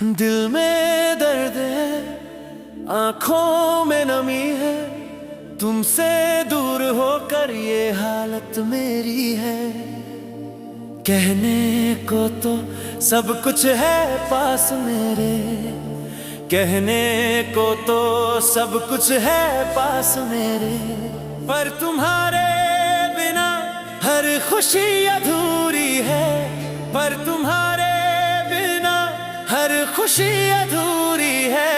दिल में दर्द है, आंखों में नमी है, तुमसे दूर होकर ये हालत मेरी है। कहने को तो सब कुछ है पास मेरे, कहने को तो सब कुछ है पास मेरे, पर तुम्हारे बिना हर खुशी अधूरी है, पर तुम्हारे बिना हर खुशी अधूरी है।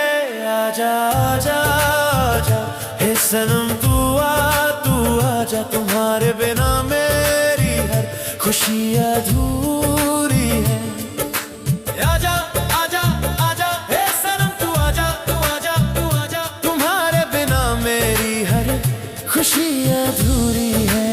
आजा आजा आजा हे सनम तू आजा, तुम्हारे बिना मेरी हर खुशी अधूरी है। आजा आजा आजा हे सनम तू आजा, तुम्हारे बिना मेरी हर खुशी अधूरी है।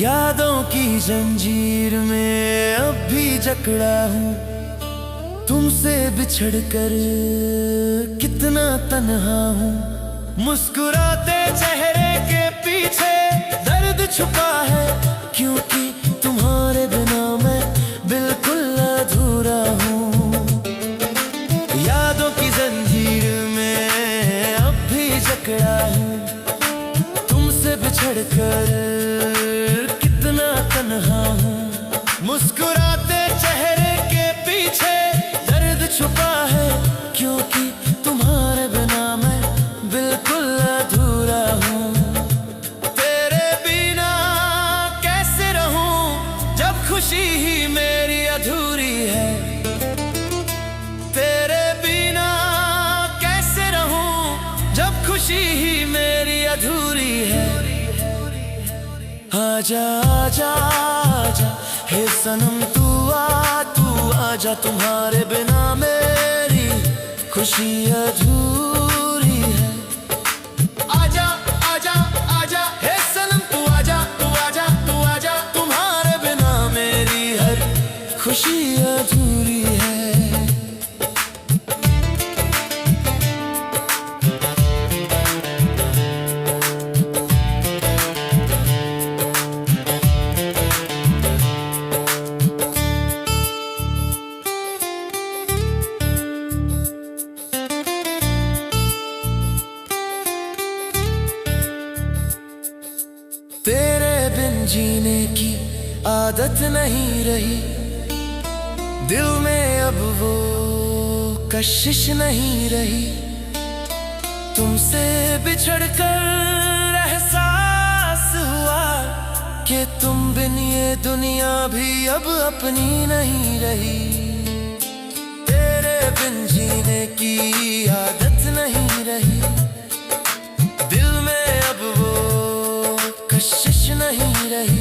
यादों की जंजीर में अब भी जकड़ा हूँ, तुमसे बिछड़कर कितना तन्हा हूँ। मुस्कुराते चेहरे के पीछे दर्द छुपा है, क्योंकि तुम्हारे बिना मैं बिल्कुल अधूरा हूँ। यादों की जंजीर में अब भी जकड़ा हूँ, तुमसे बिछड़कर तन्हा हूँ। मुस्कुराते चेहरे के पीछे दर्द छुपा है, क्योंकि तुम्हारे बिना मैं बिल्कुल अधूरा हूँ। तेरे बिना कैसे रहूं जब खुशी ही मेरी अधूरी है। तेरे बिना कैसे रहूं जब खुशी ही मेरी अधूरी है। आजा आजा आजा हे सनम तू आजा, तुम्हारे बिना मेरी खुशी अधूरी है। आजा आजा आजा हे सनम तू आजा, तुम्हारे बिना मेरी हर खुशी अधूरी है। तेरे बिन जीने की आदत नहीं रही, दिल में अब वो कशिश नहीं रही। तुमसे बिछड़कर एहसास हुआ कि तुम बिन ये दुनिया भी अब अपनी नहीं रही। तेरे बिन जीने की आदत नहीं रही, दिल में अब वो कशिश नहीं रही।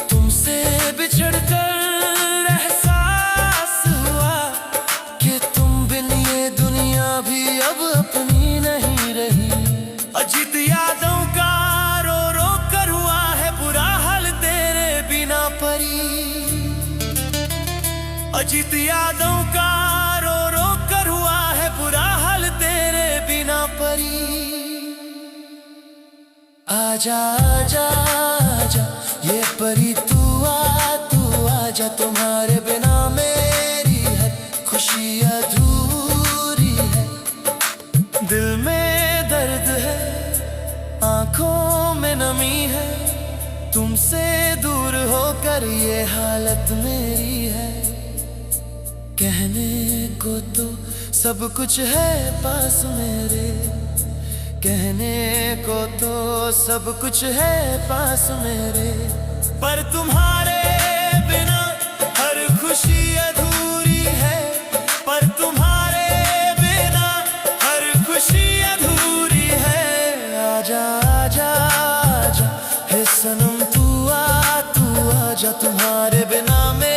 तुमसे बिछड़कर एहसास हुआ कि तुम बिन ये दुनिया भी अब अपनी नहीं रही। अजीत यादों का रो रो कर हुआ है बुरा हाल तेरे बिना परी। अजीत यादों का रो रो कर हुआ है बुरा हाल तेरे बिना परी। आजा आजा आजा ये परी तू आजा, तुम्हारे बिना मेरी हर खुशी अधूरी है। दिल में दर्द है, आंखों में नमी है, तुमसे दूर होकर ये हालत मेरी है। कहने को तो सब कुछ है पास मेरे, कहने को तो सब कुछ है पास मेरे, पर तुम्हारे बिना हर खुशी अधूरी है। पर तुम्हारे बिना हर खुशी अधूरी है। आजा आजा आजा हे सनम तू आजा, तुम्हारे बिना मैं